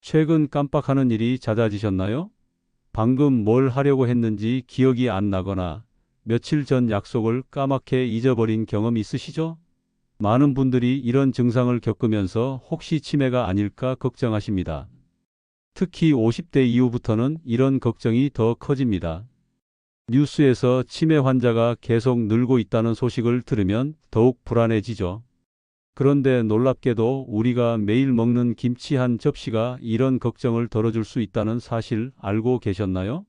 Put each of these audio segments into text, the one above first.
최근 깜빡하는 일이 잦아지셨나요? 방금 뭘 하려고 했는지 기억이 안 나거나 며칠 전 약속을 까맣게 잊어버린 경험 있으시죠? 많은 분들이 이런 증상을 겪으면서 혹시 치매가 아닐까 걱정하십니다. 특히 50대 이후부터는 이런 걱정이 더 커집니다. 뉴스에서 치매 환자가 계속 늘고 있다는 소식을 들으면 더욱 불안해지죠. 그런데 놀랍게도 우리가 매일 먹는 김치 한 접시가 이런 걱정을 덜어줄 수 있다는 사실 알고 계셨나요?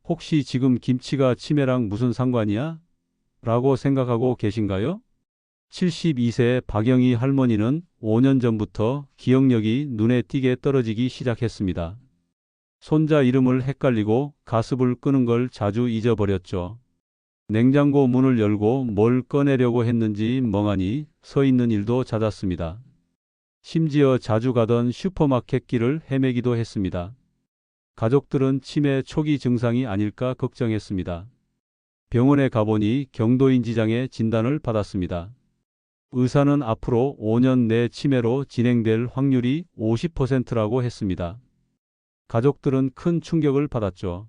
혹시 지금 김치가 치매랑 무슨 상관이야? 라고 생각하고 계신가요? 72세 박영희 할머니는 5년 전부터 기억력이 눈에 띄게 떨어지기 시작했습니다. 손자 이름을 헷갈리고 가습을 끄는 걸 자주 잊어버렸죠. 냉장고 문을 열고 뭘 꺼내려고 했는지 멍하니 서 있는 일도 잦았습니다. 심지어 자주 가던 슈퍼마켓 길을 헤매기도 했습니다. 가족들은 치매 초기 증상이 아닐까 걱정했습니다. 병원에 가보니 경도인지장애 진단을 받았습니다. 의사는 앞으로 5년 내 치매로 진행될 확률이 50%라고 했습니다. 가족들은 큰 충격을 받았죠.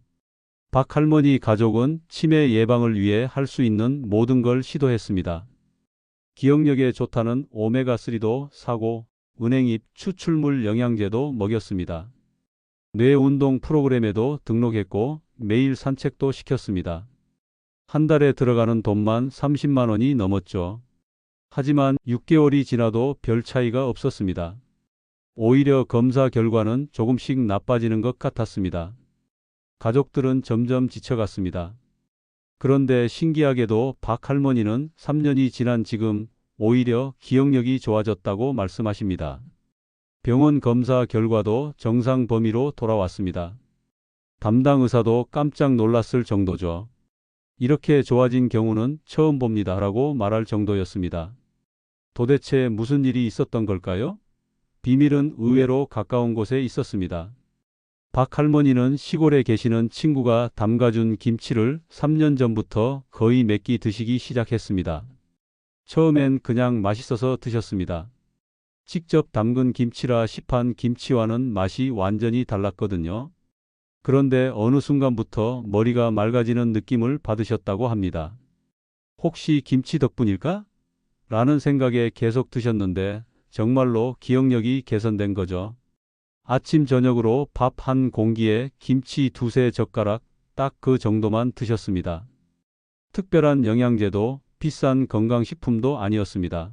박 할머니 가족은 치매 예방을 위해 할 수 있는 모든 걸 시도했습니다. 기억력에 좋다는 오메가3도 사고, 은행잎 추출물 영양제도 먹였습니다. 뇌운동 프로그램에도 등록했고 매일 산책도 시켰습니다. 한 달에 들어가는 돈만 30만 원이 넘었죠. 하지만 6개월이 지나도 별 차이가 없었습니다. 오히려 검사 결과는 조금씩 나빠지는 것 같았습니다. 가족들은 점점 지쳐갔습니다. 그런데 신기하게도 박 할머니는 3년이 지난 지금 오히려 기억력이 좋아졌다고 말씀하십니다. 병원 검사 결과도 정상 범위로 돌아왔습니다. 담당 의사도 깜짝 놀랐을 정도죠. 이렇게 좋아진 경우는 처음 봅니다. 라고 말할 정도였습니다. 도대체 무슨 일이 있었던 걸까요? 비밀은 의외로 가까운 곳에 있었습니다. 박 할머니는 시골에 계시는 친구가 담가준 김치를 3년 전부터 거의 몇 끼 드시기 시작했습니다. 처음엔 그냥 맛있어서 드셨습니다. 직접 담근 김치라 시판 김치와는 맛이 완전히 달랐거든요. 그런데 어느 순간부터 머리가 맑아지는 느낌을 받으셨다고 합니다. 혹시 김치 덕분일까? 라는 생각에 계속 드셨는데 정말로 기억력이 개선된 거죠. 아침 저녁으로 밥 한 공기에 김치 두세 젓가락 딱 그 정도만 드셨습니다. 특별한 영양제도 비싼 건강식품도 아니었습니다.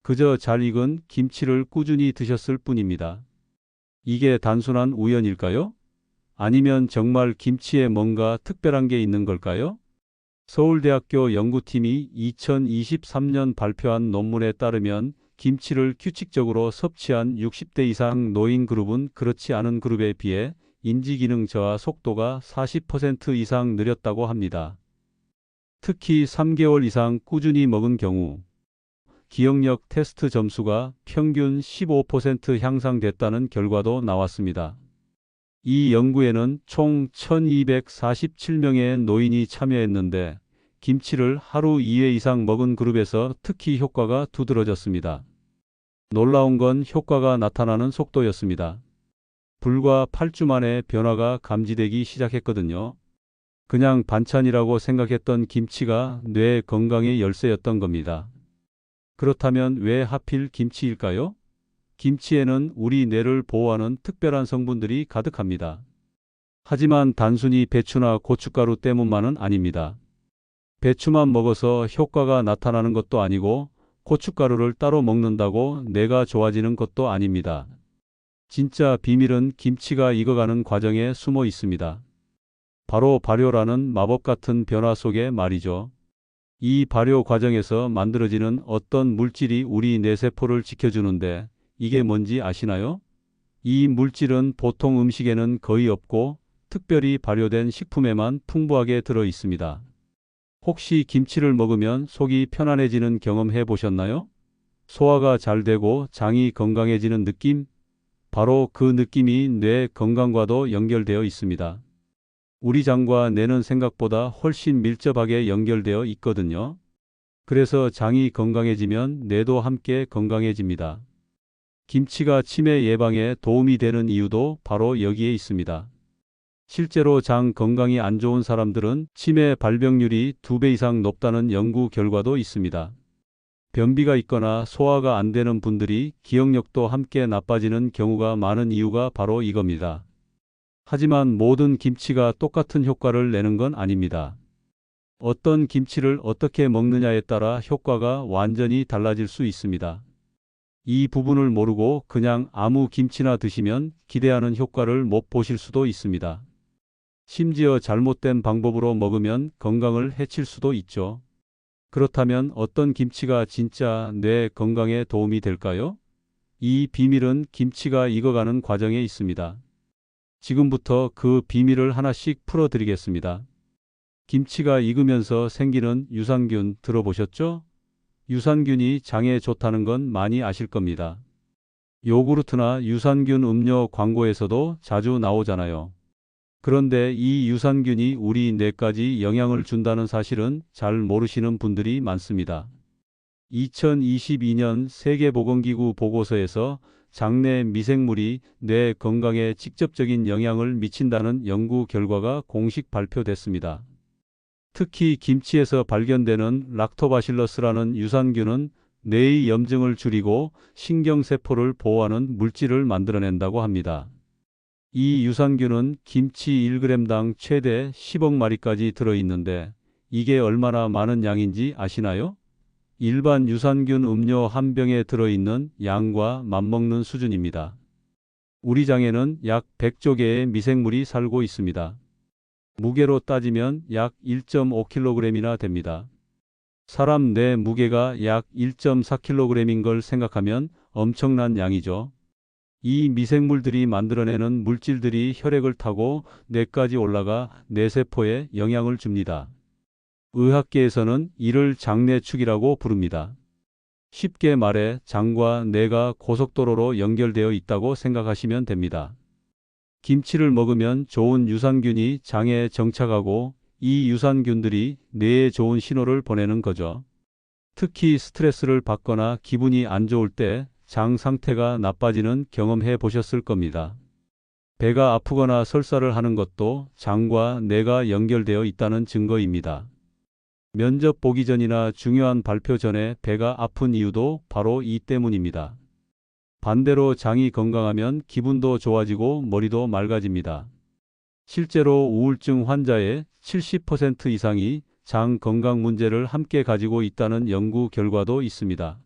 그저 잘 익은 김치를 꾸준히 드셨을 뿐입니다. 이게 단순한 우연일까요? 아니면 정말 김치에 뭔가 특별한 게 있는 걸까요? 서울대학교 연구팀이 2023년 발표한 논문에 따르면 김치를 규칙적으로 섭취한 60대 이상 노인 그룹은 그렇지 않은 그룹에 비해 인지기능 저하 속도가 40% 이상 느렸다고 합니다. 특히 3개월 이상 꾸준히 먹은 경우 기억력 테스트 점수가 평균 15% 향상됐다는 결과도 나왔습니다. 이 연구에는 총 1247명의 노인이 참여했는데 김치를 하루 2회 이상 먹은 그룹에서 특히 효과가 두드러졌습니다. 놀라운 건 효과가 나타나는 속도였습니다. 불과 8주 만에 변화가 감지되기 시작했거든요. 그냥 반찬이라고 생각했던 김치가 뇌 건강의 열쇠였던 겁니다. 그렇다면 왜 하필 김치일까요? 김치에는 우리 뇌를 보호하는 특별한 성분들이 가득합니다. 하지만 단순히 배추나 고춧가루 때문만은 아닙니다. 배추만 먹어서 효과가 나타나는 것도 아니고 고춧가루를 따로 먹는다고 뇌가 좋아지는 것도 아닙니다. 진짜 비밀은 김치가 익어가는 과정에 숨어 있습니다. 바로 발효라는 마법 같은 변화 속에 말이죠. 이 발효 과정에서 만들어지는 어떤 물질이 우리 뇌세포를 지켜주는데 이게 뭔지 아시나요? 이 물질은 보통 음식에는 거의 없고 특별히 발효된 식품에만 풍부하게 들어 있습니다. 혹시 김치를 먹으면 속이 편안해지는 경험 해보셨나요? 소화가 잘 되고 장이 건강해지는 느낌? 바로 그 느낌이 뇌 건강과도 연결되어 있습니다. 우리 장과 뇌는 생각보다 훨씬 밀접하게 연결되어 있거든요. 그래서 장이 건강해지면 뇌도 함께 건강해집니다. 김치가 치매 예방에 도움이 되는 이유도 바로 여기에 있습니다. 실제로 장 건강이 안 좋은 사람들은 치매 발병률이 2배 이상 높다는 연구 결과도 있습니다. 변비가 있거나 소화가 안 되는 분들이 기억력도 함께 나빠지는 경우가 많은 이유가 바로 이겁니다. 하지만 모든 김치가 똑같은 효과를 내는 건 아닙니다. 어떤 김치를 어떻게 먹느냐에 따라 효과가 완전히 달라질 수 있습니다. 이 부분을 모르고 그냥 아무 김치나 드시면 기대하는 효과를 못 보실 수도 있습니다. 심지어 잘못된 방법으로 먹으면 건강을 해칠 수도 있죠. 그렇다면 어떤 김치가 진짜 뇌 건강에 도움이 될까요? 이 비밀은 김치가 익어가는 과정에 있습니다. 지금부터 그 비밀을 하나씩 풀어드리겠습니다. 김치가 익으면서 생기는 유산균 들어보셨죠? 유산균이 장에 좋다는 건 많이 아실 겁니다. 요구르트나 유산균 음료 광고에서도 자주 나오잖아요. 그런데 이 유산균이 우리 뇌까지 영향을 준다는 사실은 잘 모르시는 분들이 많습니다. 2022년 세계보건기구 보고서에서 장내 미생물이 뇌 건강에 직접적인 영향을 미친다는 연구 결과가 공식 발표됐습니다. 특히 김치에서 발견되는 락토바실러스라는 유산균은 뇌의 염증을 줄이고 신경세포를 보호하는 물질을 만들어낸다고 합니다. 이 유산균은 김치 1g당 최대 10억 마리까지 들어있는데 이게 얼마나 많은 양인지 아시나요? 일반 유산균 음료 한 병에 들어있는 양과 맞먹는 수준입니다. 우리 장에는 약 100조 개의 미생물이 살고 있습니다. 무게로 따지면 약 1.5kg이나 됩니다. 사람 뇌 무게가 약 1.4kg인 걸 생각하면 엄청난 양이죠. 이 미생물들이 만들어내는 물질들이 혈액을 타고 뇌까지 올라가 뇌세포에 영향을 줍니다. 의학계에서는 이를 장내축이라고 부릅니다. 쉽게 말해 장과 뇌가 고속도로로 연결되어 있다고 생각하시면 됩니다. 김치를 먹으면 좋은 유산균이 장에 정착하고 이 유산균들이 뇌에 좋은 신호를 보내는 거죠. 특히 스트레스를 받거나 기분이 안 좋을 때 장 상태가 나빠지는 경험해 보셨을 겁니다. 배가 아프거나 설사를 하는 것도 장과 뇌가 연결되어 있다는 증거입니다. 면접 보기 전이나 중요한 발표 전에 배가 아픈 이유도 바로 이 때문입니다. 반대로 장이 건강하면 기분도 좋아지고 머리도 맑아집니다. 실제로 우울증 환자의 70% 이상이 장 건강 문제를 함께 가지고 있다는 연구 결과도 있습니다.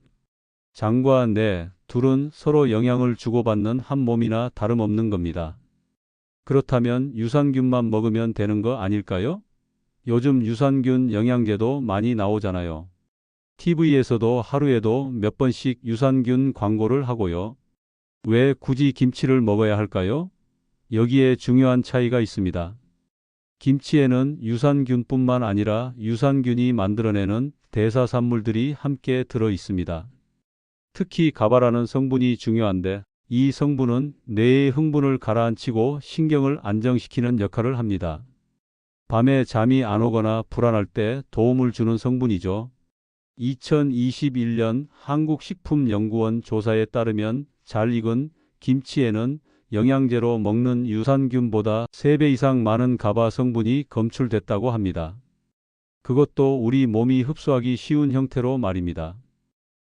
장과 뇌 둘은 서로 영향을 주고받는 한 몸이나 다름없는 겁니다. 그렇다면 유산균만 먹으면 되는 거 아닐까요? 요즘 유산균 영양제도 많이 나오잖아요. TV에서도 하루에도 몇 번씩 유산균 광고를 하고요. 왜 굳이 김치를 먹어야 할까요? 여기에 중요한 차이가 있습니다. 김치에는 유산균뿐만 아니라 유산균이 만들어내는 대사산물들이 함께 들어 있습니다. 특히 가바라는 성분이 중요한데 이 성분은 뇌의 흥분을 가라앉히고 신경을 안정시키는 역할을 합니다. 밤에 잠이 안 오거나 불안할 때 도움을 주는 성분이죠. 2021년 한국식품연구원 조사에 따르면 잘 익은 김치에는 영양제로 먹는 유산균보다 3배 이상 많은 가바 성분이 검출됐다고 합니다. 그것도 우리 몸이 흡수하기 쉬운 형태로 말입니다.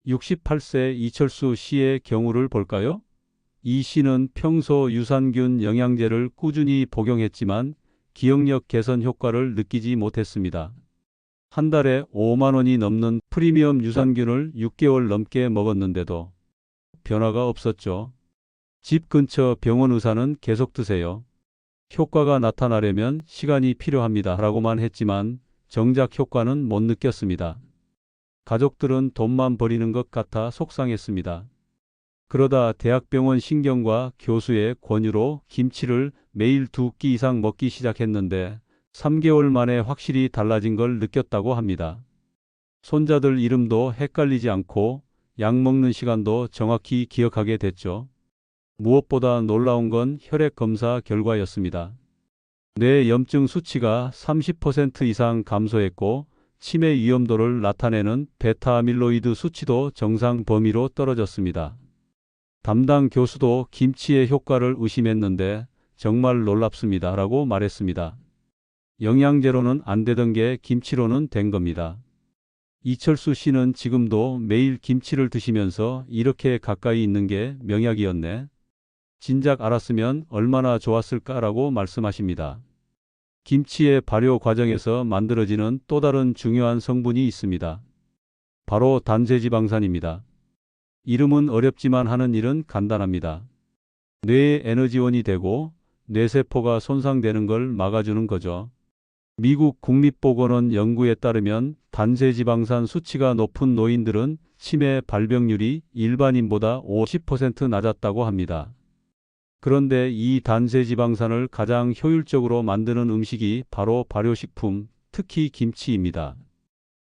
68세 이철수 씨의 경우를 볼까요? 이 씨는 평소 유산균 영양제를 꾸준히 복용했지만 기억력 개선 효과를 느끼지 못했습니다. 한 달에 5만 원이 넘는 프리미엄 유산균을 6개월 넘게 먹었는데도 변화가 없었죠. 집 근처 병원 의사는 계속 드세요. 효과가 나타나려면 시간이 필요합니다. 라고만 했지만 정작 효과는 못 느꼈습니다. 가족들은 돈만 버리는 것 같아 속상했습니다. 그러다 대학병원 신경과 교수의 권유로 김치를 매일 2끼 이상 먹기 시작했는데 3개월 만에 확실히 달라진 걸 느꼈다고 합니다. 손자들 이름도 헷갈리지 않고 약 먹는 시간도 정확히 기억하게 됐죠. 무엇보다 놀라운 건 혈액 검사 결과였습니다. 뇌 염증 수치가 30% 이상 감소했고 치매 위험도를 나타내는 베타 아밀로이드 수치도 정상 범위로 떨어졌습니다. 담당 교수도 김치의 효과를 의심했는데 정말 놀랍습니다. 라고 말했습니다. 영양제로는 안 되던 게 김치로는 된 겁니다. 이철수 씨는 지금도 매일 김치를 드시면서 이렇게 가까이 있는 게 명약이었네. 진작 알았으면 얼마나 좋았을까라고 말씀하십니다. 김치의 발효 과정에서 만들어지는 또 다른 중요한 성분이 있습니다. 바로 단세지방산입니다. 이름은 어렵지만 하는 일은 간단합니다. 뇌의 에너지원이 되고 뇌세포가 손상되는 걸 막아주는 거죠. 미국 국립보건원 연구에 따르면 단세지방산 수치가 높은 노인들은 치매 발병률이 일반인보다 50% 낮았다고 합니다. 그런데 이 단세지방산을 가장 효율적으로 만드는 음식이 바로 발효식품, 특히 김치입니다.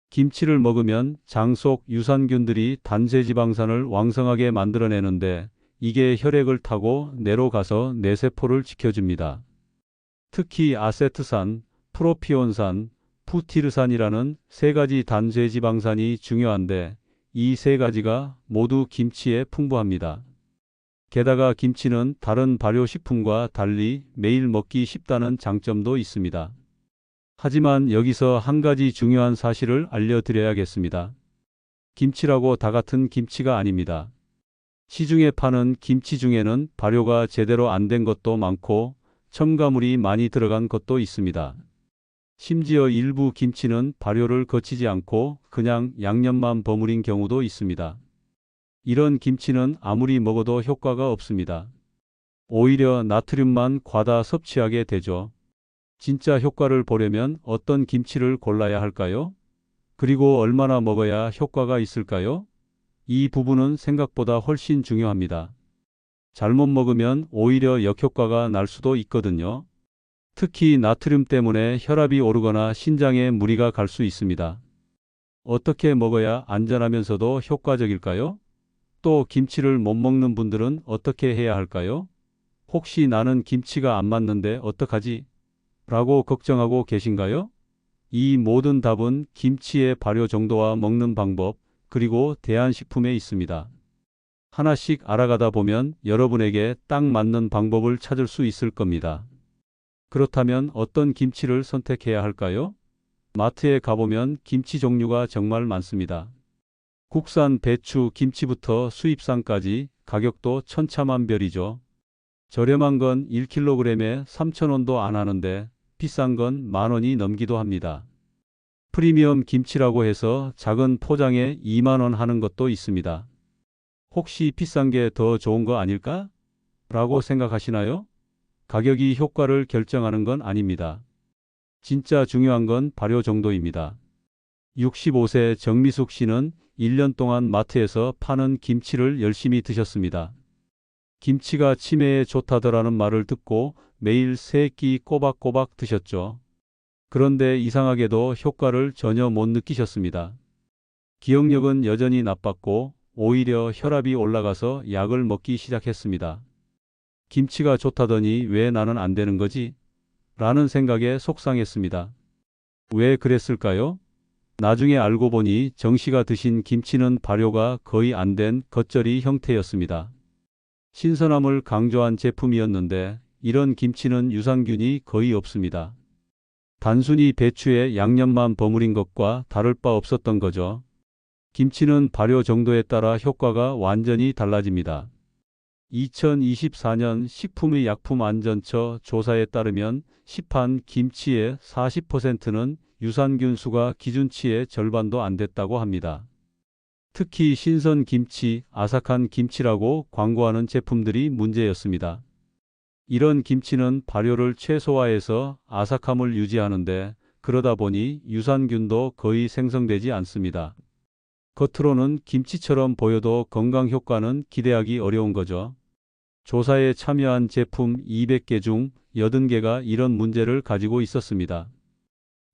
김치를 먹으면 장 속 유산균들이 단세지방산을 왕성하게 만들어내는데 이게 혈액을 타고 뇌로 가서 뇌세포를 지켜줍니다. 특히 아세트산, 프로피온산, 푸티르산이라는 세 가지 단세지방산이 중요한데 이 세 가지가 모두 김치에 풍부합니다. 게다가 김치는 다른 발효식품과 달리 매일 먹기 쉽다는 장점도 있습니다. 하지만 여기서 한 가지 중요한 사실을 알려드려야겠습니다. 김치라고 다 같은 김치가 아닙니다. 시중에 파는 김치 중에는 발효가 제대로 안 된 것도 많고 첨가물이 많이 들어간 것도 있습니다. 심지어 일부 김치는 발효를 거치지 않고 그냥 양념만 버무린 경우도 있습니다. 이런 김치는 아무리 먹어도 효과가 없습니다. 오히려 나트륨만 과다 섭취하게 되죠. 진짜 효과를 보려면 어떤 김치를 골라야 할까요? 그리고 얼마나 먹어야 효과가 있을까요? 이 부분은 생각보다 훨씬 중요합니다. 잘못 먹으면 오히려 역효과가 날 수도 있거든요. 특히 나트륨 때문에 혈압이 오르거나 신장에 무리가 갈 수 있습니다. 어떻게 먹어야 안전하면서도 효과적일까요? 또 김치를 못 먹는 분들은 어떻게 해야 할까요? 혹시 나는 김치가 안 맞는데 어떡하지? 라고 걱정하고 계신가요? 이 모든 답은 김치의 발효 정도와 먹는 방법, 그리고 대한식품에 있습니다. 하나씩 알아가다 보면 여러분에게 딱 맞는 방법을 찾을 수 있을 겁니다. 그렇다면 어떤 김치를 선택해야 할까요? 마트에 가보면 김치 종류가 정말 많습니다. 국산 배추, 김치부터 수입산까지 가격도 천차만별이죠. 저렴한 건 1kg에 3,000원도 안 하는데 비싼 건 10,000원이 넘기도 합니다. 프리미엄 김치라고 해서 작은 포장에 20,000원 하는 것도 있습니다. 혹시 비싼 게 더 좋은 거 아닐까? 라고 생각하시나요? 가격이 효과를 결정하는 건 아닙니다. 진짜 중요한 건 발효 정도입니다. 65세 정미숙 씨는 1년 동안 마트에서 파는 김치를 열심히 드셨습니다. 김치가 치매에 좋다더라는 말을 듣고 매일 3끼 꼬박꼬박 드셨죠. 그런데 이상하게도 효과를 전혀 못 느끼셨습니다. 기억력은 여전히 나빴고 오히려 혈압이 올라가서 약을 먹기 시작했습니다. 김치가 좋다더니 왜 나는 안 되는 거지? 라는 생각에 속상했습니다. 왜 그랬을까요? 나중에 알고 보니 정 씨가 드신 김치는 발효가 거의 안 된 겉절이 형태였습니다. 신선함을 강조한 제품이었는데 이런 김치는 유산균이 거의 없습니다. 단순히 배추에 양념만 버무린 것과 다를 바 없었던 거죠. 김치는 발효 정도에 따라 효과가 완전히 달라집니다. 2024년 식품의약품안전처 조사에 따르면 시판 김치의 40%는 유산균 수가 기준치의 절반도 안 됐다고 합니다. 특히 신선 김치, 아삭한 김치라고 광고하는 제품들이 문제였습니다. 이런 김치는 발효를 최소화해서 아삭함을 유지하는데 그러다 보니 유산균도 거의 생성되지 않습니다. 겉으로는 김치처럼 보여도 건강 효과는 기대하기 어려운 거죠. 조사에 참여한 제품 200개 중 80개가 이런 문제를 가지고 있었습니다.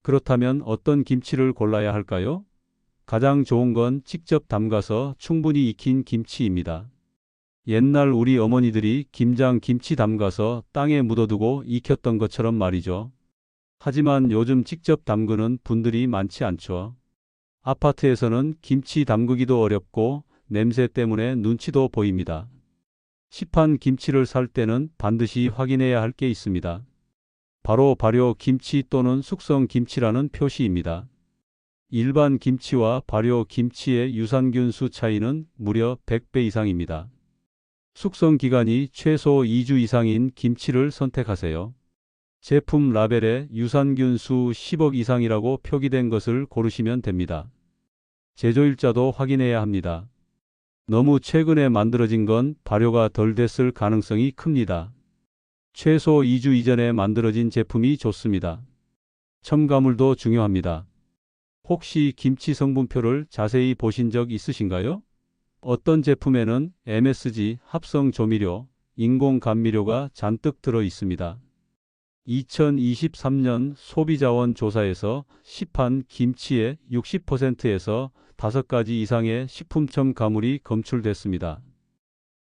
그렇다면 어떤 김치를 골라야 할까요? 가장 좋은 건 직접 담가서 충분히 익힌 김치입니다. 옛날 우리 어머니들이 김장 김치 담가서 땅에 묻어두고 익혔던 것처럼 말이죠. 하지만 요즘 직접 담그는 분들이 많지 않죠. 아파트에서는 김치 담그기도 어렵고 냄새 때문에 눈치도 보입니다. 시판 김치를 살 때는 반드시 확인해야 할 게 있습니다. 바로 발효 김치 또는 숙성 김치라는 표시입니다. 일반 김치와 발효 김치의 유산균 수 차이는 무려 100배 이상입니다. 숙성 기간이 최소 2주 이상인 김치를 선택하세요. 제품 라벨에 유산균 수 10억 이상이라고 표기된 것을 고르시면 됩니다. 제조일자도 확인해야 합니다. 너무 최근에 만들어진 건 발효가 덜 됐을 가능성이 큽니다. 최소 2주 이전에 만들어진 제품이 좋습니다. 첨가물도 중요합니다. 혹시 김치 성분표를 자세히 보신 적 있으신가요? 어떤 제품에는 MSG, 합성 조미료, 인공 감미료가 잔뜩 들어 있습니다. 2023년 소비자원 조사에서 시판 김치의 60%에서 5가지 이상의 식품 첨가물이 검출됐습니다.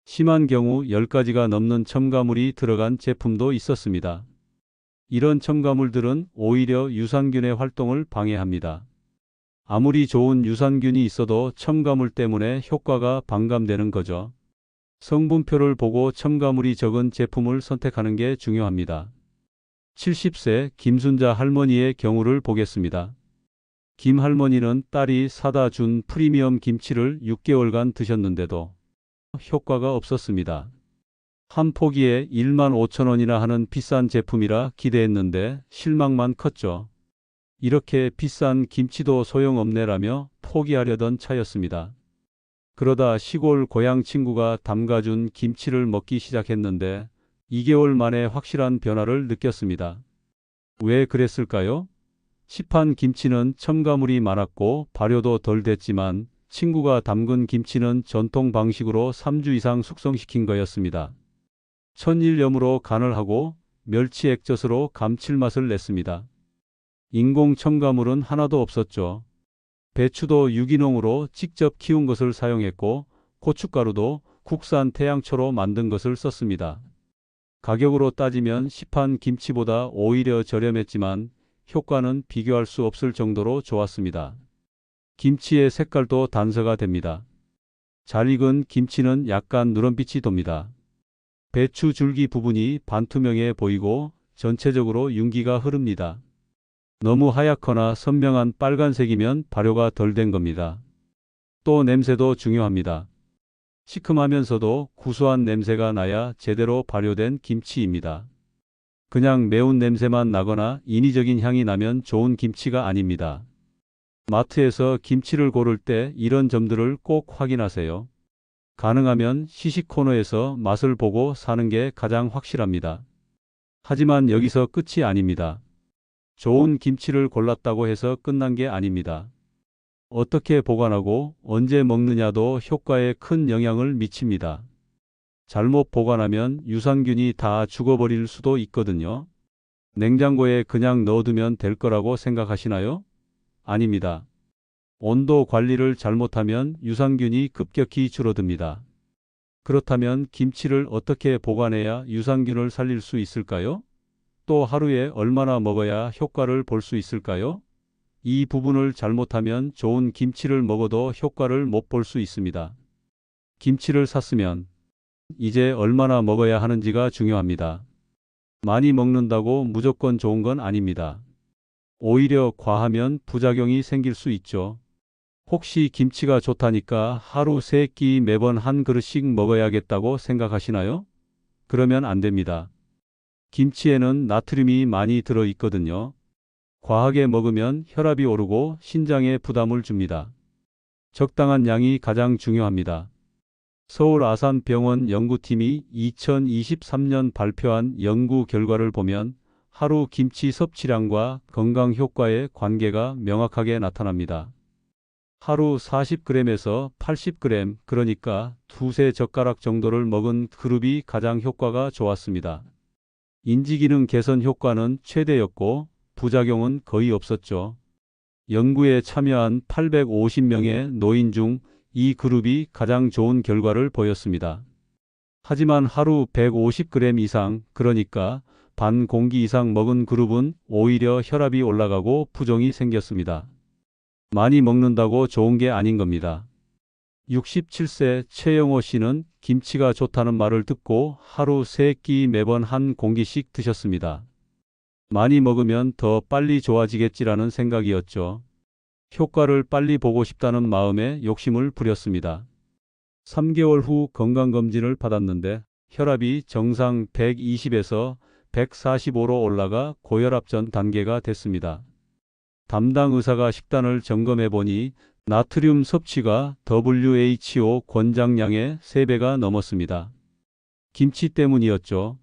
심한 경우 10가지가 넘는 첨가물이 들어간 제품도 있었습니다. 이런 첨가물들은 오히려 유산균의 활동을 방해합니다. 아무리 좋은 유산균이 있어도 첨가물 때문에 효과가 반감되는 거죠. 성분표를 보고 첨가물이 적은 제품을 선택하는 게 중요합니다. 70세 김순자 할머니의 경우를 보겠습니다. 김 할머니는 딸이 사다 준 프리미엄 김치를 6개월간 드셨는데도 효과가 없었습니다. 한 포기에 15,000원이나 하는 비싼 제품이라 기대했는데 실망만 컸죠. 이렇게 비싼 김치도 소용없네라며 포기하려던 차였습니다. 그러다 시골 고향 친구가 담가준 김치를 먹기 시작했는데 2개월 만에 확실한 변화를 느꼈습니다. 왜 그랬을까요? 시판 김치는 첨가물이 많았고 발효도 덜 됐지만 친구가 담근 김치는 전통 방식으로 3주 이상 숙성시킨 거였습니다. 천일염으로 간을 하고 멸치 액젓으로 감칠맛을 냈습니다. 인공 첨가물은 하나도 없었죠. 배추도 유기농으로 직접 키운 것을 사용했고 고춧가루도 국산 태양초로 만든 것을 썼습니다. 가격으로 따지면 시판 김치보다 오히려 저렴했지만 효과는 비교할 수 없을 정도로 좋았습니다. 김치의 색깔도 단서가 됩니다. 잘 익은 김치는 약간 누런빛이 돕니다. 배추 줄기 부분이 반투명해 보이고 전체적으로 윤기가 흐릅니다. 너무 하얗거나 선명한 빨간색이면 발효가 덜 된 겁니다. 또 냄새도 중요합니다. 시큼하면서도 구수한 냄새가 나야 제대로 발효된 김치입니다. 그냥 매운 냄새만 나거나 인위적인 향이 나면 좋은 김치가 아닙니다. 마트에서 김치를 고를 때 이런 점들을 꼭 확인하세요. 가능하면 시식 코너에서 맛을 보고 사는 게 가장 확실합니다. 하지만 여기서 끝이 아닙니다. 좋은 김치를 골랐다고 해서 끝난 게 아닙니다. 어떻게 보관하고 언제 먹느냐도 효과에 큰 영향을 미칩니다. 잘못 보관하면 유산균이 다 죽어버릴 수도 있거든요. 냉장고에 그냥 넣어두면 될 거라고 생각하시나요? 아닙니다. 온도 관리를 잘못하면 유산균이 급격히 줄어듭니다. 그렇다면 김치를 어떻게 보관해야 유산균을 살릴 수 있을까요? 또 하루에 얼마나 먹어야 효과를 볼 수 있을까요? 이 부분을 잘못하면 좋은 김치를 먹어도 효과를 못 볼 수 있습니다. 김치를 샀으면 이제 얼마나 먹어야 하는지가 중요합니다. 많이 먹는다고 무조건 좋은 건 아닙니다. 오히려 과하면 부작용이 생길 수 있죠. 혹시 김치가 좋다니까 하루 3끼 매번 한 그릇씩 먹어야겠다고 생각하시나요? 그러면 안 됩니다. 김치에는 나트륨이 많이 들어 있거든요. 과하게 먹으면 혈압이 오르고 신장에 부담을 줍니다. 적당한 양이 가장 중요합니다. 서울 아산병원 연구팀이 2023년 발표한 연구 결과를 보면 하루 김치 섭취량과 건강 효과의 관계가 명확하게 나타납니다. 하루 40g에서 80g, 그러니까 두세 젓가락 정도를 먹은 그룹이 가장 효과가 좋았습니다. 인지기능 개선 효과는 최대였고 부작용은 거의 없었죠. 연구에 참여한 850명의 노인 중 이 그룹이 가장 좋은 결과를 보였습니다. 하지만 하루 150g 이상, 그러니까 반 공기 이상 먹은 그룹은 오히려 혈압이 올라가고 부종이 생겼습니다. 많이 먹는다고 좋은 게 아닌 겁니다. 67세 최영호 씨는 김치가 좋다는 말을 듣고 하루 3끼 매번 한 공기씩 드셨습니다. 많이 먹으면 더 빨리 좋아지겠지라는 생각이었죠. 효과를 빨리 보고 싶다는 마음에 욕심을 부렸습니다. 3개월 후 건강검진을 받았는데 혈압이 정상 120에서 145로 올라가 고혈압 전 단계가 됐습니다. 담당 의사가 식단을 점검해 보니 나트륨 섭취가 WHO 권장량의 3배가 넘었습니다. 김치 때문이었죠.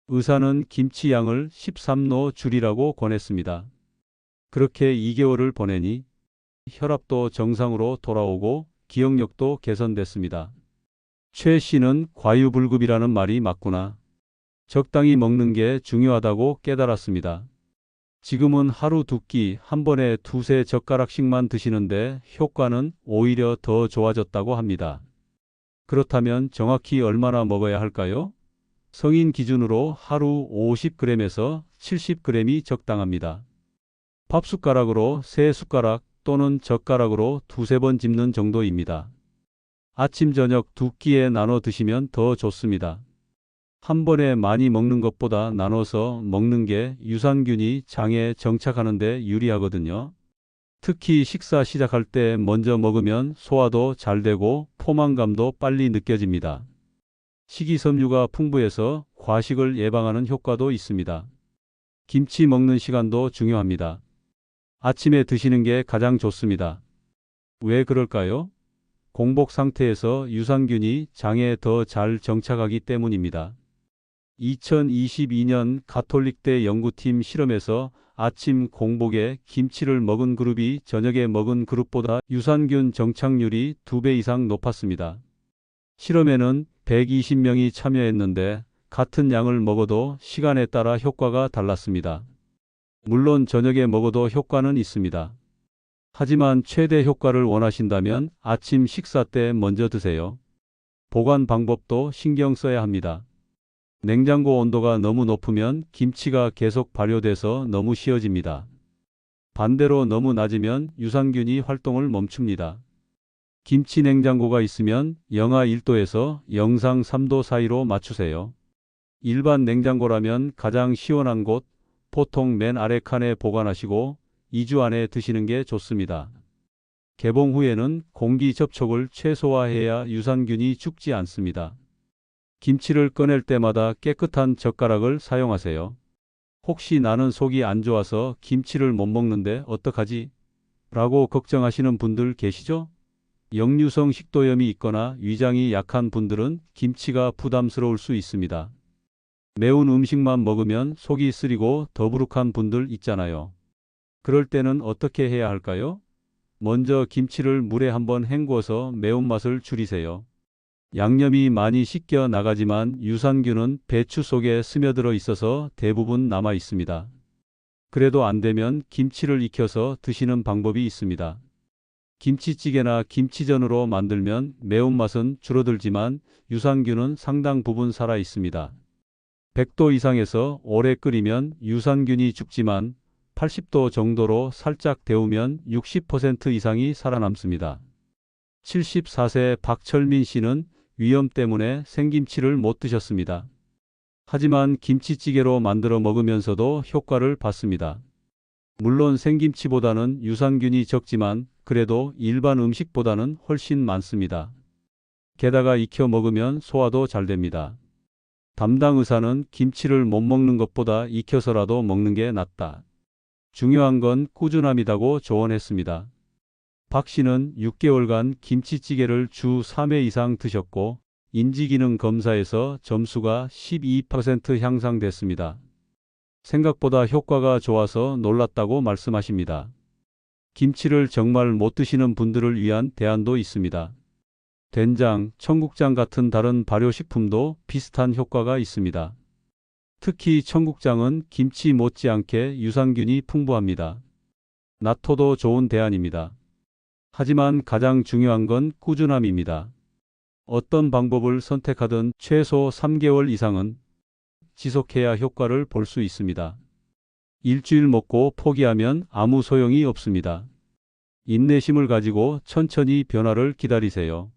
의사는 김치 양을 13로 줄이라고 권했습니다. 그렇게 2개월을 보내니 혈압도 정상으로 돌아오고 기억력도 개선됐습니다. 최 씨는 과유불급이라는 말이 맞구나. 적당히 먹는 게 중요하다고 깨달았습니다. 지금은 하루 2끼 한 번에 2~3젓가락씩만 드시는데 효과는 오히려 더 좋아졌다고 합니다. 그렇다면 정확히 얼마나 먹어야 할까요? 성인 기준으로 하루 50g에서 70g이 적당합니다. 밥숟가락으로 3숟가락 또는 젓가락으로 2~3번 짚는 정도입니다. 아침 저녁 2끼에 나눠 드시면 더 좋습니다. 한 번에 많이 먹는 것보다 나눠서 먹는 게 유산균이 장에 정착하는 데 유리하거든요. 특히 식사 시작할 때 먼저 먹으면 소화도 잘 되고 포만감도 빨리 느껴집니다. 식이섬유가 풍부해서 과식을 예방하는 효과도 있습니다. 김치 먹는 시간도 중요합니다. 아침에 드시는 게 가장 좋습니다. 왜 그럴까요? 공복 상태에서 유산균이 장에 더 잘 정착하기 때문입니다. 2022년 가톨릭대 연구팀 실험에서 아침 공복에 김치를 먹은 그룹이 저녁에 먹은 그룹보다 유산균 정착률이 2배 이상 높았습니다. 실험에는 120명이 참여했는데 같은 양을 먹어도 시간에 따라 효과가 달랐습니다. 물론 저녁에 먹어도 효과는 있습니다. 하지만 최대 효과를 원하신다면 아침 식사 때 먼저 드세요. 보관 방법도 신경 써야 합니다. 냉장고 온도가 너무 높으면 김치가 계속 발효돼서 너무 쉬어집니다. 반대로 너무 낮으면 유산균이 활동을 멈춥니다. 김치 냉장고가 있으면 영하 1도에서 영상 3도 사이로 맞추세요. 일반 냉장고라면 가장 시원한 곳, 보통 맨 아래 칸에 보관하시고 2주 안에 드시는 게 좋습니다. 개봉 후에는 공기 접촉을 최소화해야 유산균이 죽지 않습니다. 김치를 꺼낼 때마다 깨끗한 젓가락을 사용하세요. 혹시 나는 속이 안 좋아서 김치를 못 먹는데 어떡하지? 라고 걱정하시는 분들 계시죠? 역류성 식도염이 있거나 위장이 약한 분들은 김치가 부담스러울 수 있습니다. 매운 음식만 먹으면 속이 쓰리고 더부룩한 분들 있잖아요. 그럴 때는 어떻게 해야 할까요? 먼저 김치를 물에 한번 헹궈서 매운맛을 줄이세요. 양념이 많이 씻겨 나가지만 유산균은 배추 속에 스며들어 있어서 대부분 남아 있습니다. 그래도 안 되면 김치를 익혀서 드시는 방법이 있습니다. 김치찌개나 김치전으로 만들면 매운맛은 줄어들지만 유산균은 상당 부분 살아 있습니다. 100도 이상에서 오래 끓이면 유산균이 죽지만 80도 정도로 살짝 데우면 60% 이상이 살아남습니다. 74세 박철민 씨는 위염 때문에 생김치를 못 드셨습니다. 하지만 김치찌개로 만들어 먹으면서도 효과를 봤습니다. 물론 생김치보다는 유산균이 적지만 그래도 일반 음식보다는 훨씬 많습니다. 게다가 익혀 먹으면 소화도 잘 됩니다. 담당 의사는 김치를 못 먹는 것보다 익혀서라도 먹는 게 낫다. 중요한 건 꾸준함이라고 조언했습니다. 박 씨는 6개월간 김치찌개를 주 3회 이상 드셨고 인지기능 검사에서 점수가 12% 향상됐습니다. 생각보다 효과가 좋아서 놀랐다고 말씀하십니다. 김치를 정말 못 드시는 분들을 위한 대안도 있습니다. 된장, 청국장 같은 다른 발효식품도 비슷한 효과가 있습니다. 특히 청국장은 김치 못지않게 유산균이 풍부합니다. 나토도 좋은 대안입니다. 하지만 가장 중요한 건 꾸준함입니다. 어떤 방법을 선택하든 최소 3개월 이상은 지속해야 효과를 볼 수 있습니다. 일주일 먹고 포기하면 아무 소용이 없습니다. 인내심을 가지고 천천히 변화를 기다리세요.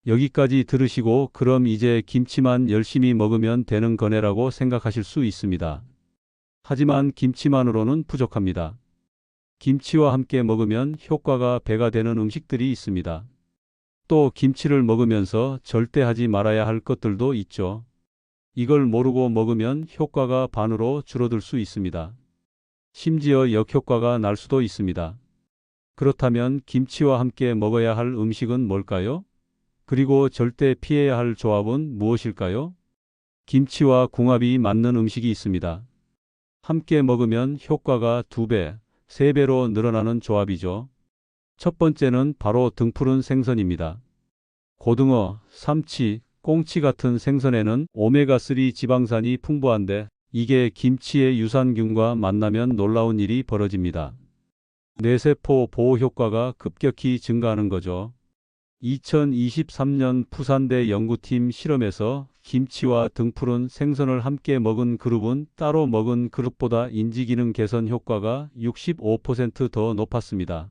여기까지 들으시고 그럼 이제 김치만 열심히 먹으면 되는 거네라고 생각하실 수 있습니다. 하지만 김치만으로는 부족합니다. 김치와 함께 먹으면 효과가 배가 되는 음식들이 있습니다. 또 김치를 먹으면서 절대 하지 말아야 할 것들도 있죠. 이걸 모르고 먹으면 효과가 반으로 줄어들 수 있습니다. 심지어 역효과가 날 수도 있습니다. 그렇다면 김치와 함께 먹어야 할 음식은 뭘까요? 그리고 절대 피해야 할 조합은 무엇일까요? 김치와 궁합이 맞는 음식이 있습니다. 함께 먹으면 효과가 2배, 3배로 늘어나는 조합이죠. 첫 번째는 바로 등푸른 생선입니다. 고등어, 삼치, 꽁치 같은 생선에는 오메가3 지방산이 풍부한데 이게 김치의 유산균과 만나면 놀라운 일이 벌어집니다. 뇌세포 보호 효과가 급격히 증가하는 거죠. 2023년 푸산대 연구팀 실험에서 김치와 등푸른 생선을 함께 먹은 그룹은 따로 먹은 그룹보다 인지기능 개선 효과가 65% 더 높았습니다.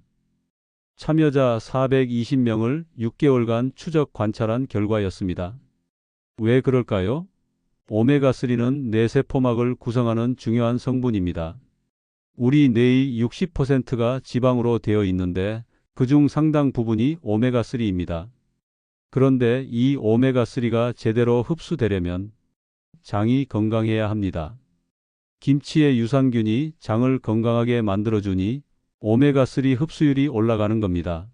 참여자 420명을 6개월간 추적 관찰한 결과였습니다. 왜 그럴까요? 오메가3는 뇌세포막을 구성하는 중요한 성분입니다. 우리 뇌의 60%가 지방으로 되어 있는데 그중 상당 부분이 오메가3입니다. 그런데 이 오메가3가 제대로 흡수되려면 장이 건강해야 합니다. 김치의 유산균이 장을 건강하게 만들어주니 오메가3 흡수율이 올라가는 겁니다.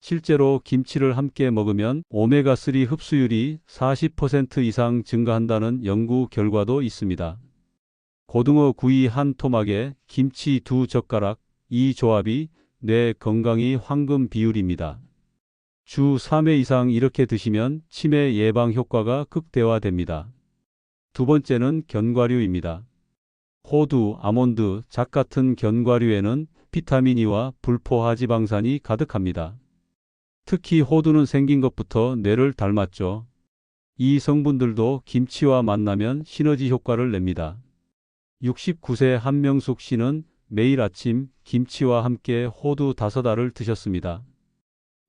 실제로 김치를 함께 먹으면 오메가3 흡수율이 40% 이상 증가한다는 연구 결과도 있습니다. 고등어 구이 한 토막에 김치 2젓가락, 이 조합이 뇌 건강이 황금 비율입니다. 주 3회 이상 이렇게 드시면 치매 예방 효과가 극대화됩니다. 두 번째는 견과류입니다. 호두, 아몬드, 잣 같은 견과류에는 비타민 E와 불포화지방산이 가득합니다. 특히 호두는 생긴 것부터 뇌를 닮았죠. 이 성분들도 김치와 만나면 시너지 효과를 냅니다. 69세 한명숙 씨는 매일 아침 김치와 함께 호두 5알을 드셨습니다.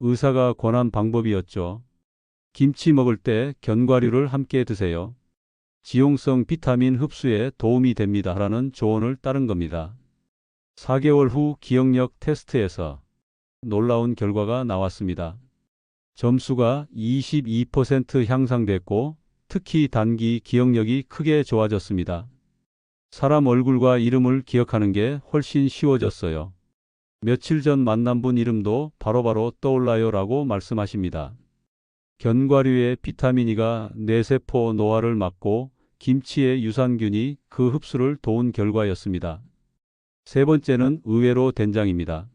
의사가 권한 방법이었죠. 김치 먹을 때 견과류를 함께 드세요. 지용성 비타민 흡수에 도움이 됩니다. 라는 조언을 따른 겁니다. 4개월 후 기억력 테스트에서 놀라운 결과가 나왔습니다. 점수가 22% 향상됐고 특히 단기 기억력이 크게 좋아졌습니다. 사람 얼굴과 이름을 기억하는 게 훨씬 쉬워졌어요. 며칠 전 만난 분 이름도 바로바로 떠올라요 라고 말씀하십니다. 견과류의 비타민 E가 뇌세포 노화를 막고 김치의 유산균이 그 흡수를 도운 결과였습니다. 세 번째는 의외로 된장입니다.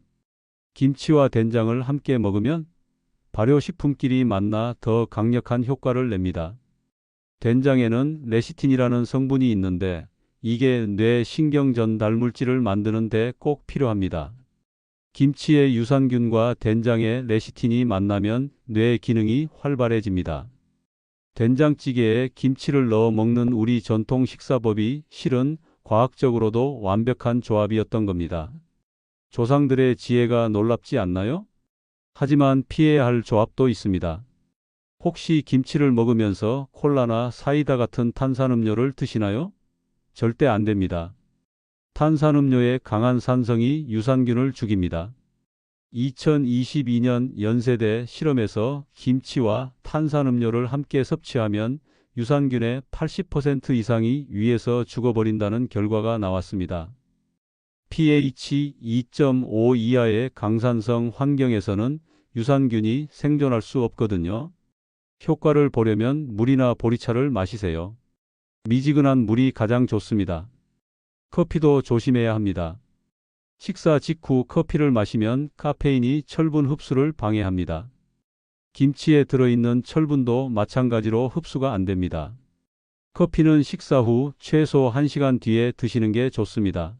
김치와 된장을 함께 먹으면 발효식품끼리 만나 더 강력한 효과를 냅니다. 된장에는 레시틴이라는 성분이 있는데 이게 뇌 신경 전달 물질을 만드는 데 꼭 필요합니다. 김치의 유산균과 된장의 레시틴이 만나면 뇌 기능이 활발해집니다. 된장찌개에 김치를 넣어 먹는 우리 전통 식사법이 실은 과학적으로도 완벽한 조합이었던 겁니다. 조상들의 지혜가 놀랍지 않나요? 하지만 피해야 할 조합도 있습니다. 혹시 김치를 먹으면서 콜라나 사이다 같은 탄산음료를 드시나요? 절대 안 됩니다. 탄산음료의 강한 산성이 유산균을 죽입니다. 2022년 연세대 실험에서 김치와 탄산음료를 함께 섭취하면 유산균의 80% 이상이 위에서 죽어버린다는 결과가 나왔습니다. pH 2.5 이하의 강산성 환경에서는 유산균이 생존할 수 없거든요. 효과를 보려면 물이나 보리차를 마시세요. 미지근한 물이 가장 좋습니다. 커피도 조심해야 합니다. 식사 직후 커피를 마시면 카페인이 철분 흡수를 방해합니다. 김치에 들어있는 철분도 마찬가지로 흡수가 안 됩니다. 커피는 식사 후 최소 1시간 뒤에 드시는 게 좋습니다.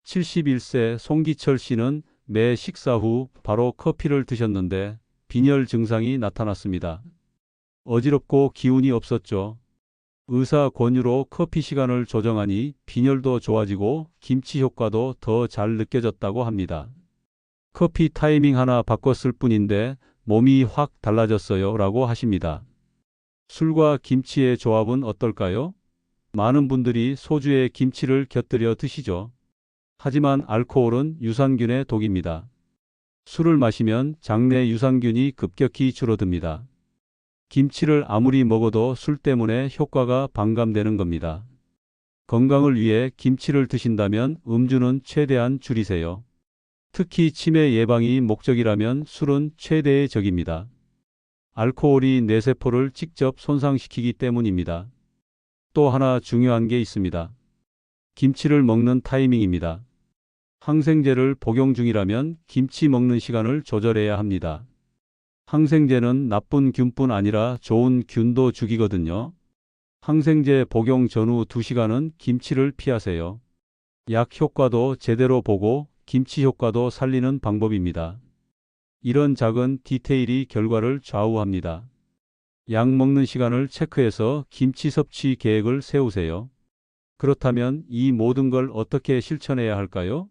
71세 송기철 씨는 매 식사 후 바로 커피를 드셨는데 빈혈 증상이 나타났습니다. 어지럽고 기운이 없었죠. 의사 권유로 커피 시간을 조정하니 빈혈도 좋아지고 김치 효과도 더 잘 느껴졌다고 합니다. 커피 타이밍 하나 바꿨을 뿐인데 몸이 확 달라졌어요 라고 하십니다. 술과 김치의 조합은 어떨까요? 많은 분들이 소주에 김치를 곁들여 드시죠. 하지만 알코올은 유산균의 독입니다. 술을 마시면 장내 유산균이 급격히 줄어듭니다. 김치를 아무리 먹어도 술 때문에 효과가 반감되는 겁니다. 건강을 위해 김치를 드신다면 음주는 최대한 줄이세요. 특히 치매 예방이 목적이라면 술은 최대의 적입니다. 알코올이 뇌세포를 직접 손상시키기 때문입니다. 또 하나 중요한 게 있습니다. 김치를 먹는 타이밍입니다. 항생제를 복용 중이라면 김치 먹는 시간을 조절해야 합니다. 항생제는 나쁜 균뿐 아니라 좋은 균도 죽이거든요. 항생제 복용 전후 2시간은 김치를 피하세요. 약 효과도 제대로 보고 김치 효과도 살리는 방법입니다. 이런 작은 디테일이 결과를 좌우합니다. 약 먹는 시간을 체크해서 김치 섭취 계획을 세우세요. 그렇다면 이 모든 걸 어떻게 실천해야 할까요?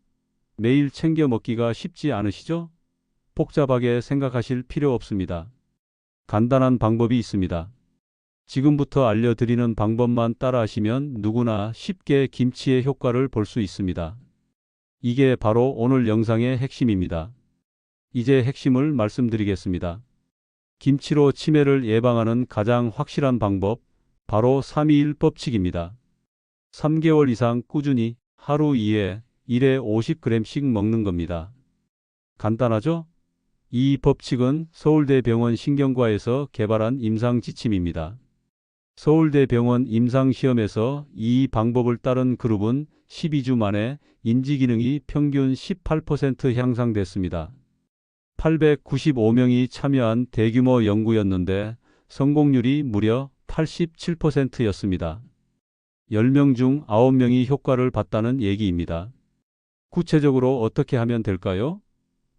매일 챙겨 먹기가 쉽지 않으시죠? 복잡하게 생각하실 필요 없습니다. 간단한 방법이 있습니다. 지금부터 알려드리는 방법만 따라하시면 누구나 쉽게 김치의 효과를 볼 수 있습니다. 이게 바로 오늘 영상의 핵심입니다. 이제 핵심을 말씀드리겠습니다. 김치로 치매를 예방하는 가장 확실한 방법, 바로 321 법칙입니다. 3개월 이상 꾸준히 하루 2회, 1회 50g씩 먹는 겁니다. 간단하죠? 이 법칙은 서울대병원 신경과에서 개발한 임상지침입니다. 서울대병원 임상시험에서 이 방법을 따른 그룹은 12주 만에 인지기능이 평균 18% 향상됐습니다. 895명이 참여한 대규모 연구였는데 성공률이 무려 87%였습니다. 10명 중 9명이 효과를 봤다는 얘기입니다. 구체적으로 어떻게 하면 될까요?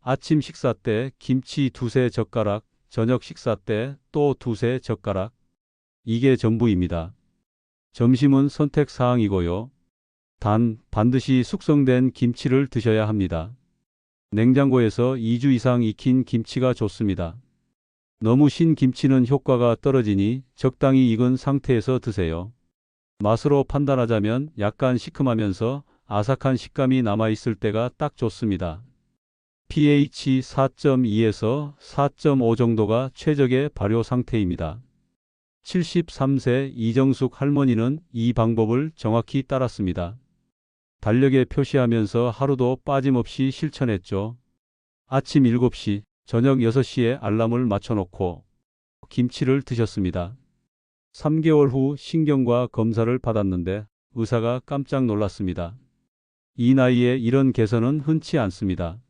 아침 식사 때 김치 2-3젓가락, 저녁 식사 때 또 2-3젓가락. 이게 전부입니다. 점심은 선택 사항이고요. 단, 반드시 숙성된 김치를 드셔야 합니다. 냉장고에서 2주 이상 익힌 김치가 좋습니다. 너무 신 김치는 효과가 떨어지니 적당히 익은 상태에서 드세요. 맛으로 판단하자면 약간 시큼하면서 아삭한 식감이 남아있을 때가 딱 좋습니다. pH 4.2에서 4.5 정도가 최적의 발효 상태입니다. 73세 이정숙 할머니는 이 방법을 정확히 따랐습니다. 달력에 표시하면서 하루도 빠짐없이 실천했죠. 아침 7시, 저녁 6시에 알람을 맞춰놓고 김치를 드셨습니다. 3개월 후 신경과 검사를 받았는데 의사가 깜짝 놀랐습니다. 이 나이에 이런 개선은 흔치 않습니다.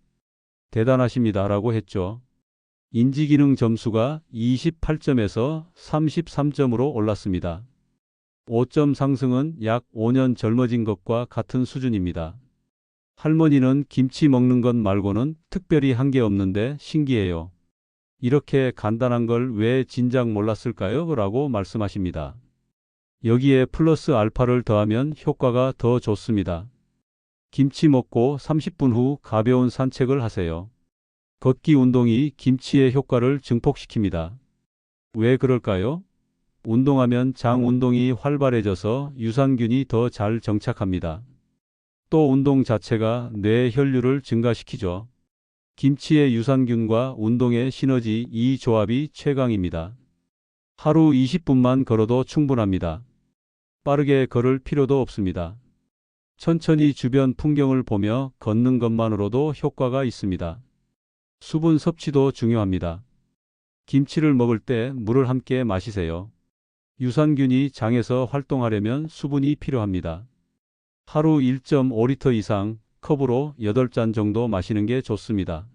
대단하십니다 라고 했죠. 인지기능 점수가 28점에서 33점으로 올랐습니다. 5점 상승은 약 5년 젊어진 것과 같은 수준입니다. 할머니는 김치 먹는 것 말고는 특별히 한 게 없는데 신기해요. 이렇게 간단한 걸 왜 진작 몰랐을까요? 라고 말씀하십니다. 여기에 플러스 알파를 더하면 효과가 더 좋습니다. 김치 먹고 30분 후 가벼운 산책을 하세요. 걷기 운동이 김치의 효과를 증폭시킵니다. 왜 그럴까요? 운동하면 장 운동이 활발해져서 유산균이 더 잘 정착합니다. 또 운동 자체가 뇌 혈류를 증가시키죠. 김치의 유산균과 운동의 시너지, 이 조합이 최강입니다. 하루 20분만 걸어도 충분합니다. 빠르게 걸을 필요도 없습니다. 천천히 주변 풍경을 보며 걷는 것만으로도 효과가 있습니다. 수분 섭취도 중요합니다. 김치를 먹을 때 물을 함께 마시세요. 유산균이 장에서 활동하려면 수분이 필요합니다. 하루 1.5리터 이상 컵으로 8잔 정도 마시는 게 좋습니다.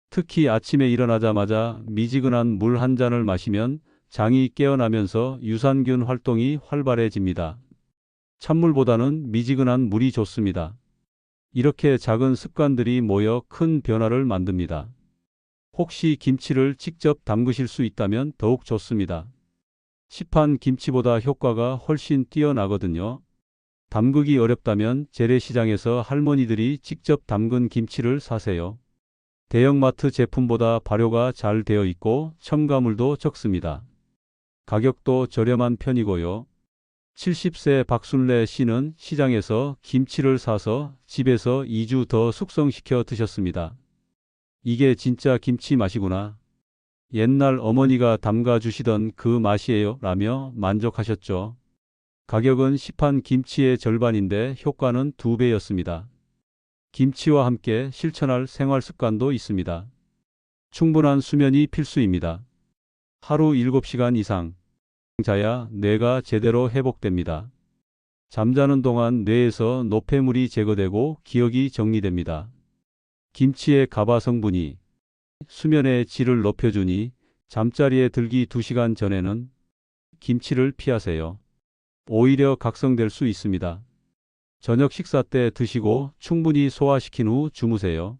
특히 아침에 일어나자마자 미지근한 물 한 잔을 마시면 장이 깨어나면서 유산균 활동이 활발해집니다. 찬물보다는 미지근한 물이 좋습니다. 이렇게 작은 습관들이 모여 큰 변화를 만듭니다. 혹시 김치를 직접 담그실 수 있다면 더욱 좋습니다. 시판 김치보다 효과가 훨씬 뛰어나거든요. 담그기 어렵다면 재래시장에서 할머니들이 직접 담근 김치를 사세요. 대형마트 제품보다 발효가 잘 되어 있고 첨가물도 적습니다. 가격도 저렴한 편이고요. 70세 박순래 씨는 시장에서 김치를 사서 집에서 2주 더 숙성시켜 드셨습니다. 이게 진짜 김치 맛이구나. 옛날 어머니가 담가 주시던 그 맛이에요 라며 만족하셨죠. 가격은 시판 김치의 절반인데 효과는 2배였습니다. 김치와 함께 실천할 생활 습관도 있습니다. 충분한 수면이 필수입니다. 하루 7시간 이상 자야 뇌가 제대로 회복됩니다. 잠자는 동안 뇌에서 노폐물이 제거되고 기억이 정리됩니다. 김치의 가바 성분이 수면의 질을 높여주니 잠자리에 들기 2시간 전에는 김치를 피하세요. 오히려 각성될 수 있습니다. 저녁 식사 때 드시고 충분히 소화시킨 후 주무세요.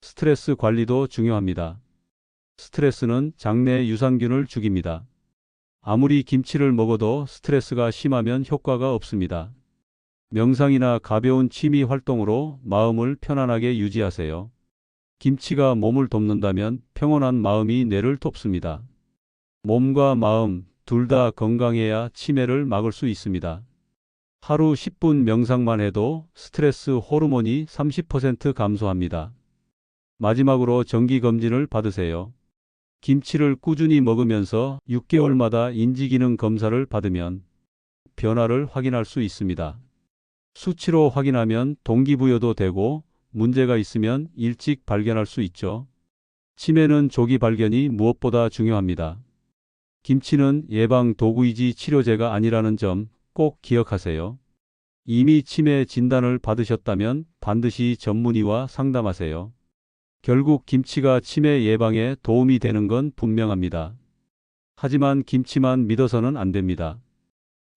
스트레스 관리도 중요합니다. 스트레스는 장내 유산균을 죽입니다. 아무리 김치를 먹어도 스트레스가 심하면 효과가 없습니다. 명상이나 가벼운 취미 활동으로 마음을 편안하게 유지하세요. 김치가 몸을 돕는다면 평온한 마음이 뇌를 돕습니다. 몸과 마음 둘 다 건강해야 치매를 막을 수 있습니다. 하루 10분 명상만 해도 스트레스 호르몬이 30% 감소합니다. 마지막으로 정기검진을 받으세요. 김치를 꾸준히 먹으면서 6개월마다 인지기능 검사를 받으면 변화를 확인할 수 있습니다. 수치로 확인하면 동기부여도 되고 문제가 있으면 일찍 발견할 수 있죠. 치매는 조기 발견이 무엇보다 중요합니다. 김치는 예방 도구이지 치료제가 아니라는 점 꼭 기억하세요. 이미 치매 진단을 받으셨다면 반드시 전문의와 상담하세요. 결국 김치가 치매 예방에 도움이 되는 건 분명합니다. 하지만 김치만 믿어서는 안 됩니다.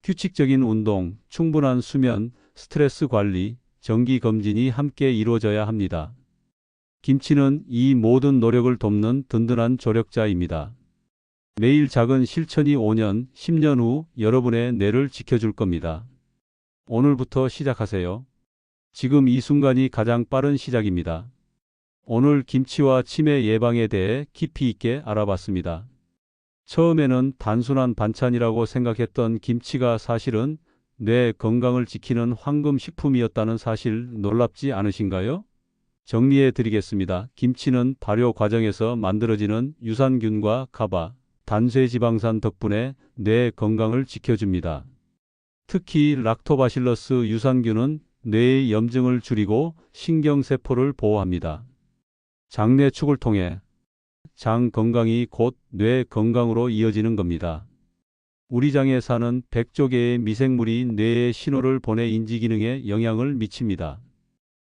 규칙적인 운동, 충분한 수면, 스트레스 관리, 정기 검진이 함께 이루어져야 합니다. 김치는 이 모든 노력을 돕는 든든한 조력자입니다. 매일 작은 실천이 5년, 10년 후 여러분의 뇌를 지켜줄 겁니다. 오늘부터 시작하세요. 지금 이 순간이 가장 빠른 시작입니다. 오늘 김치와 치매 예방에 대해 깊이 있게 알아봤습니다. 처음에는 단순한 반찬이라고 생각했던 김치가 사실은 뇌 건강을 지키는 황금 식품이었다는 사실 놀랍지 않으신가요? 정리해 드리겠습니다. 김치는 발효 과정에서 만들어지는 유산균과 가바, 단쇄지방산 덕분에 뇌 건강을 지켜줍니다. 특히 락토바실러스 유산균은 뇌의 염증을 줄이고 신경세포를 보호합니다. 장내축을 통해 장 건강이 곧 뇌 건강으로 이어지는 겁니다. 우리 장에 사는 100조 개의 미생물이 뇌에 신호를 보내 인지기능에 영향을 미칩니다.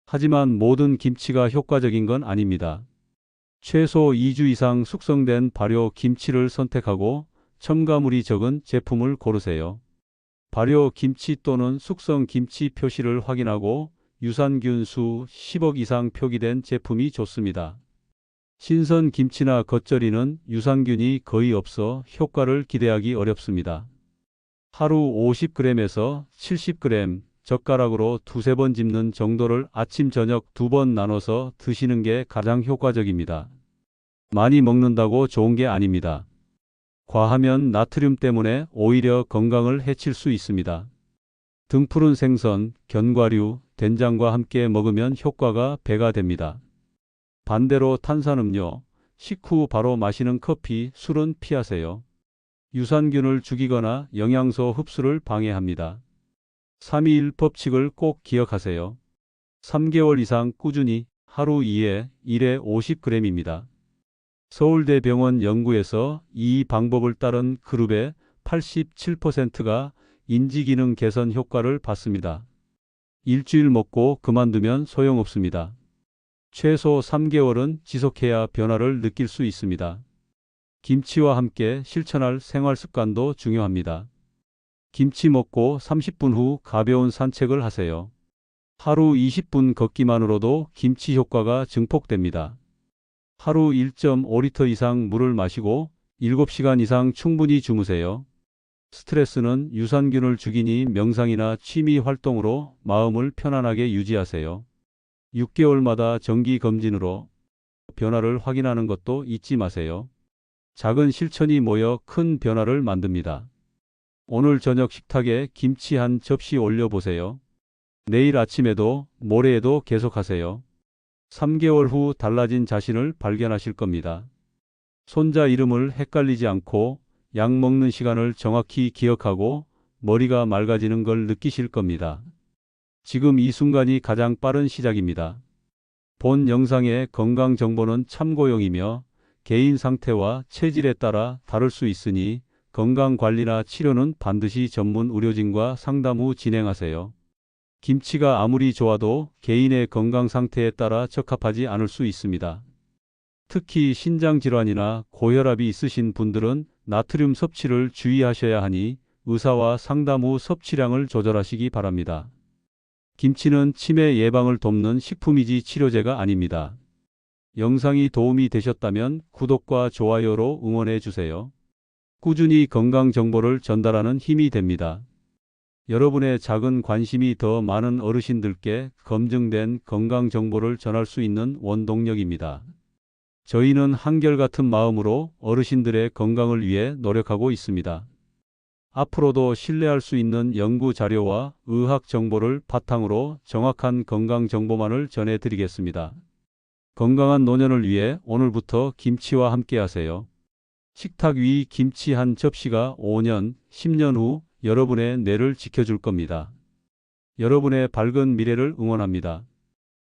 하지만 모든 김치가 효과적인 건 아닙니다. 최소 2주 이상 숙성된 발효 김치를 선택하고 첨가물이 적은 제품을 고르세요. 발효 김치 또는 숙성 김치 표시를 확인하고 유산균 수 10억 이상 표기된 제품이 좋습니다. 신선 김치나 겉절이는 유산균이 거의 없어 효과를 기대하기 어렵습니다. 하루 50g에서 70g 젓가락으로 2~3번 집는 정도를 아침 저녁 2번 나눠서 드시는 게 가장 효과적입니다. 많이 먹는다고 좋은 게 아닙니다. 과하면 나트륨 때문에 오히려 건강을 해칠 수 있습니다. 등푸른 생선, 견과류, 된장과 함께 먹으면 효과가 배가 됩니다. 반대로 탄산음료, 식후 바로 마시는 커피, 술은 피하세요. 유산균을 죽이거나 영양소 흡수를 방해합니다. 321 법칙을 꼭 기억하세요. 3개월 이상 꾸준히 하루 2회 1회 50g입니다. 서울대병원 연구에서 이 방법을 따른 그룹의 87%가 인지기능 개선 효과를 봤습니다. 일주일 먹고 그만두면 소용없습니다. 최소 3개월은 지속해야 변화를 느낄 수 있습니다. 김치와 함께 실천할 생활 습관도 중요합니다. 김치 먹고 30분 후 가벼운 산책을 하세요. 하루 20분 걷기만으로도 김치 효과가 증폭됩니다. 하루 1.5리터 이상 물을 마시고 7시간 이상 충분히 주무세요. 스트레스는 유산균을 죽이니 명상이나 취미 활동으로 마음을 편안하게 유지하세요. 6개월마다 정기 검진으로 변화를 확인하는 것도 잊지 마세요. 작은 실천이 모여 큰 변화를 만듭니다. 오늘 저녁 식탁에 김치 한 접시 올려보세요. 내일 아침에도 모레에도 계속하세요. 3개월 후 달라진 자신을 발견하실 겁니다. 손자 이름을 헷갈리지 않고 약 먹는 시간을 정확히 기억하고 머리가 맑아지는 걸 느끼실 겁니다. 지금 이 순간이 가장 빠른 시작입니다. 본 영상의 건강 정보는 참고용이며 개인 상태와 체질에 따라 다를 수 있으니 건강 관리나 치료는 반드시 전문 의료진과 상담 후 진행하세요. 김치가 아무리 좋아도 개인의 건강 상태에 따라 적합하지 않을 수 있습니다. 특히 신장 질환이나 고혈압이 있으신 분들은 나트륨 섭취를 주의하셔야 하니 의사와 상담 후 섭취량을 조절하시기 바랍니다. 김치는 치매 예방을 돕는 식품이지 치료제가 아닙니다. 영상이 도움이 되셨다면 구독과 좋아요로 응원해 주세요. 꾸준히 건강 정보를 전달하는 힘이 됩니다. 여러분의 작은 관심이 더 많은 어르신들께 검증된 건강 정보를 전할 수 있는 원동력입니다. 저희는 한결같은 마음으로 어르신들의 건강을 위해 노력하고 있습니다. 앞으로도 신뢰할 수 있는 연구 자료와 의학 정보를 바탕으로 정확한 건강 정보만을 전해드리겠습니다. 건강한 노년을 위해 오늘부터 김치와 함께 하세요. 식탁 위 김치 한 접시가 5년, 10년 후 여러분의 뇌를 지켜줄 겁니다. 여러분의 밝은 미래를 응원합니다.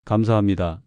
감사합니다.